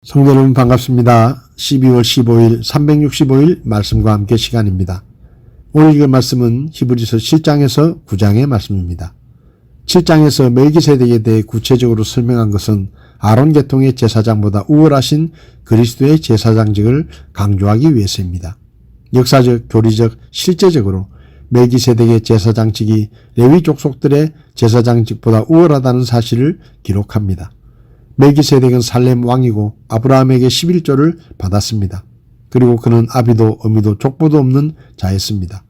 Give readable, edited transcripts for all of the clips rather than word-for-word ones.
성도 여러분 반갑습니다. 12월 15일 365일 말씀과 함께 시간입니다. 오늘 읽을 말씀은 히브리서 7장에서 9장의 말씀입니다. 7장에서 멜기세덱에 대해 구체적으로 설명한 것은 아론 계통의 제사장보다 우월하신 그리스도의 제사장직을 강조하기 위해서입니다. 역사적, 교리적, 실제적으로 멜기세덱의 제사장직이 레위 족속들의 제사장직보다 우월하다는 사실을 기록합니다. 멜기세덱은 살렘 왕이고 아브라함에게 11조를 받았습니다. 그리고 그는 아비도 어미도 족보도 없는 자였습니다.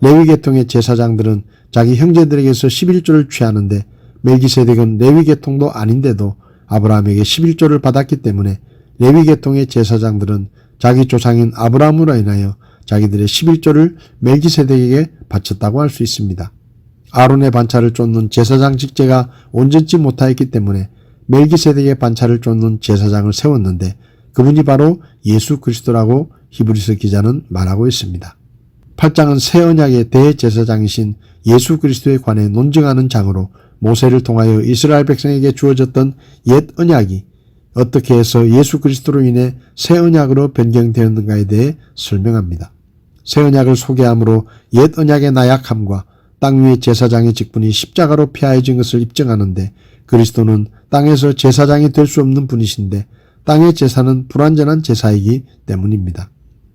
레위 계통의 제사장들은 자기 형제들에게서 11조를 취하는데 멜기세덱은 레위 계통도 아닌데도 아브라함에게 11조를 받았기 때문에 레위 계통의 제사장들은 자기 조상인 아브라함으로 인하여 자기들의 11조를 멜기세덱에게 바쳤다고 할 수 있습니다. 아론의 반차를 쫓는 제사장 직제가 온전치 못하였기 때문에 멜기세덱의 반차를 쫓는 제사장을 세웠는데 그분이 바로 예수 그리스도라고 히브리서 기자는 말하고 있습니다. 8장은 새 언약의 대제사장이신 예수 그리스도에 관해 논증하는 장으로 모세를 통하여 이스라엘 백성에게 주어졌던 옛 언약이 어떻게 해서 예수 그리스도로 인해 새 언약으로 변경되었는가에 대해 설명합니다. 새 언약을 소개함으로 옛 언약의 나약함과 땅 위의 제사장의 직분이 십자가로 피하여진 것을 입증하는데 그리스도는 땅에서 제사장이 될 수 없는 분이신데 땅의 제사는 불완전한 제사이기 때문입니다.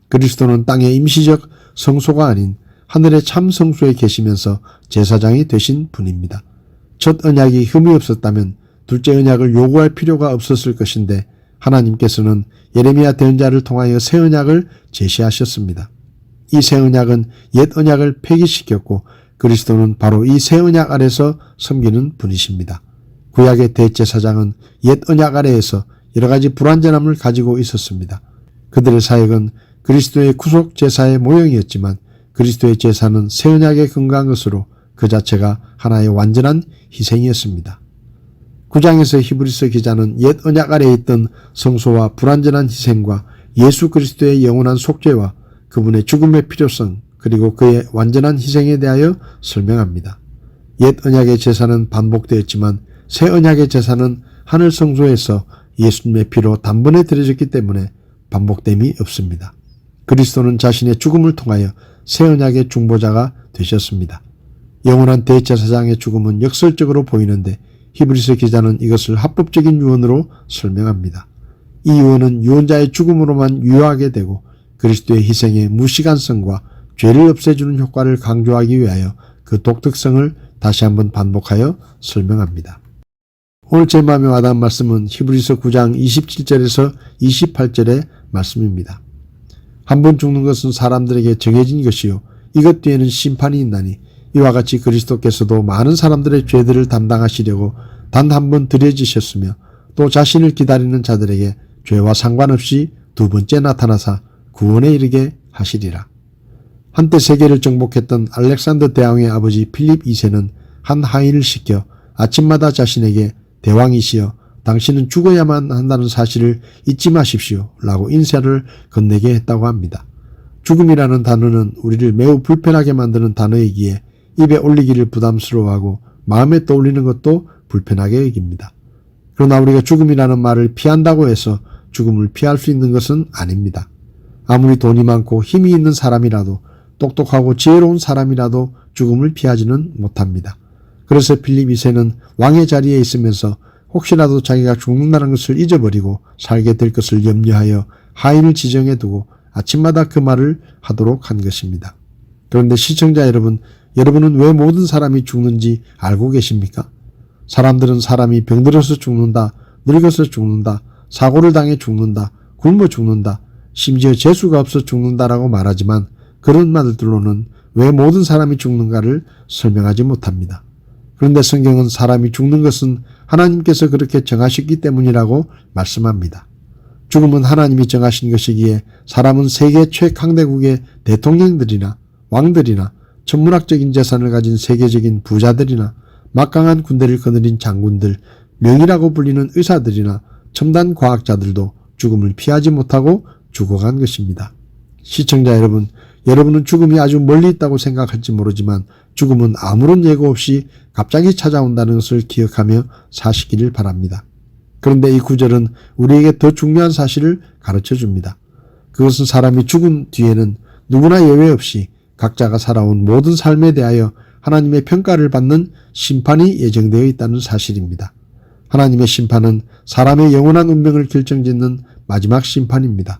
그리스도는 땅의 임시적 성소가 아닌 하늘의 참 성소에 계시면서 제사장이 되신 분입니다. 첫 언약이 흠이 없었다면 둘째 언약을 요구할 필요가 없었을 것인데 하나님께서는 예레미야 대언자를 통하여 새 언약을 제시하셨습니다. 이 새 언약은 옛 언약을 폐기시켰고 그리스도는 바로 이 새 언약 아래서 섬기는 분이십니다. 구약의 대제사장은 옛 언약 아래에서 여러 가지 불완전함을 가지고 있었습니다. 그들의 사역은 그리스도의 구속 제사의 모형이었지만 그리스도의 제사는 새 언약에 근거한 것으로 그 자체가 하나의 완전한 희생이었습니다. 9장에서 히브리서 기자는 옛 언약 아래에 있던 성소와 불완전한 희생과 예수 그리스도의 영원한 속죄와 그분의 죽음의 필요성 그리고 그의 완전한 희생에 대하여 설명합니다. 옛 언약의 제사는 반복되었지만 새 언약의 제사는 하늘 성소에서 예수님의 피로 단번에 드려졌기 때문에 반복됨이 없습니다. 그리스도는 자신의 죽음을 통하여 새 언약의 중보자가 되셨습니다. 영원한 대제사장의 죽음은 역설적으로 보이는데 히브리서 기자는 이것을 합법적인 유언으로 설명합니다. 이 유언은 유언자의 죽음으로만 유효하게 되고 그리스도의 희생의 무시간성과 죄를 없애주는 효과를 강조하기 위하여 그 독특성을 다시 한번 반복하여 설명합니다. 오늘 제 마음에 와닿은 말씀은 히브리서 9장 27절에서 28절의 말씀입니다. 한 번 죽는 것은 사람들에게 정해진 것이요 이것 뒤에는 심판이 있나니 이와 같이 그리스도께서도 많은 사람들의 죄들을 담당하시려고 단 한 번 드려지셨으며 또 자신을 기다리는 자들에게 죄와 상관없이 두 번째 나타나사 구원에 이르게 하시리라. 한때 세계를 정복했던 알렉산더 대왕의 아버지 필립 2세는 한 하인을 시켜 아침마다 자신에게 대왕이시여 당신은 죽어야만 한다는 사실을 잊지 마십시오 라고 인사를 건네게 했다고 합니다. 죽음이라는 단어는 우리를 매우 불편하게 만드는 단어이기에 입에 올리기를 부담스러워하고 마음에 떠올리는 것도 불편하게 여깁니다. 그러나 우리가 죽음이라는 말을 피한다고 해서 죽음을 피할 수 있는 것은 아닙니다. 아무리 돈이 많고 힘이 있는 사람이라도 똑똑하고 지혜로운 사람이라도 죽음을 피하지는 못합니다. 그래서 필립 2세는 왕의 자리에 있으면서 혹시라도 자기가 죽는다는 것을 잊어버리고 살게 될 것을 염려하여 하인을 지정해 두고 아침마다 그 말을 하도록 한 것입니다. 그런데 시청자 여러분, 여러분은 왜 모든 사람이 죽는지 알고 계십니까? 사람들은 사람이 병들어서 죽는다, 늙어서 죽는다, 사고를 당해 죽는다, 굶어 죽는다, 심지어 재수가 없어 죽는다라고 말하지만 그런 말들로는 왜 모든 사람이 죽는가를 설명하지 못합니다. 그런데 성경은 사람이 죽는 것은 하나님께서 그렇게 정하셨기 때문이라고 말씀합니다. 죽음은 하나님이 정하신 것이기에 사람은 세계 최강대국의 대통령들이나 왕들이나 천문학적인 재산을 가진 세계적인 부자들이나 막강한 군대를 거느린 장군들, 명의라고 불리는 의사들이나 첨단 과학자들도 죽음을 피하지 못하고 죽어간 것입니다. 시청자 여러분, 여러분은 죽음이 아주 멀리 있다고 생각할지 모르지만 죽음은 아무런 예고 없이 갑자기 찾아온다는 것을 기억하며 사시기를 바랍니다. 그런데 이 구절은 우리에게 더 중요한 사실을 가르쳐 줍니다. 그것은 사람이 죽은 뒤에는 누구나 예외 없이 각자가 살아온 모든 삶에 대하여 하나님의 평가를 받는 심판이 예정되어 있다는 사실입니다. 하나님의 심판은 사람의 영원한 운명을 결정짓는 마지막 심판입니다.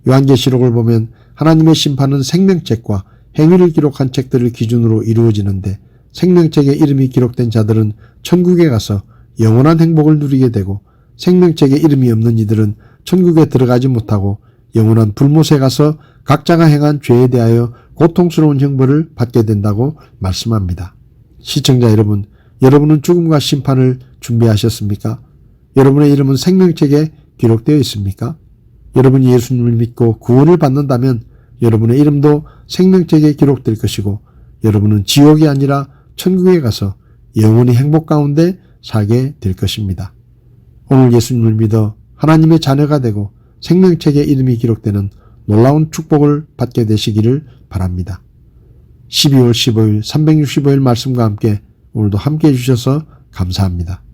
요한계시록을 보면 하나님의 심판은 생명책과 행위를 기록한 책들을 기준으로 이루어지는데 생명책에 이름이 기록된 자들은 천국에 가서 영원한 행복을 누리게 되고 생명책에 이름이 없는 이들은 천국에 들어가지 못하고 영원한 불못에 가서 각자가 행한 죄에 대하여 고통스러운 형벌을 받게 된다고 말씀합니다. 시청자 여러분, 여러분은 죽음과 심판을 준비하셨습니까? 여러분의 이름은 생명책에 기록되어 있습니까? 여러분이 예수님을 믿고 구원을 받는다면 여러분의 이름도 생명책에 기록될 것이고 여러분은 지옥이 아니라 천국에 가서 영원히 행복 가운데 살게 될 것입니다. 오늘 예수님을 믿어 하나님의 자녀가 되고 생명책에 이름이 기록되는 놀라운 축복을 받게 되시기를 바랍니다. 12월 15일 365일 말씀과 함께 오늘도 함께 해주셔서 감사합니다.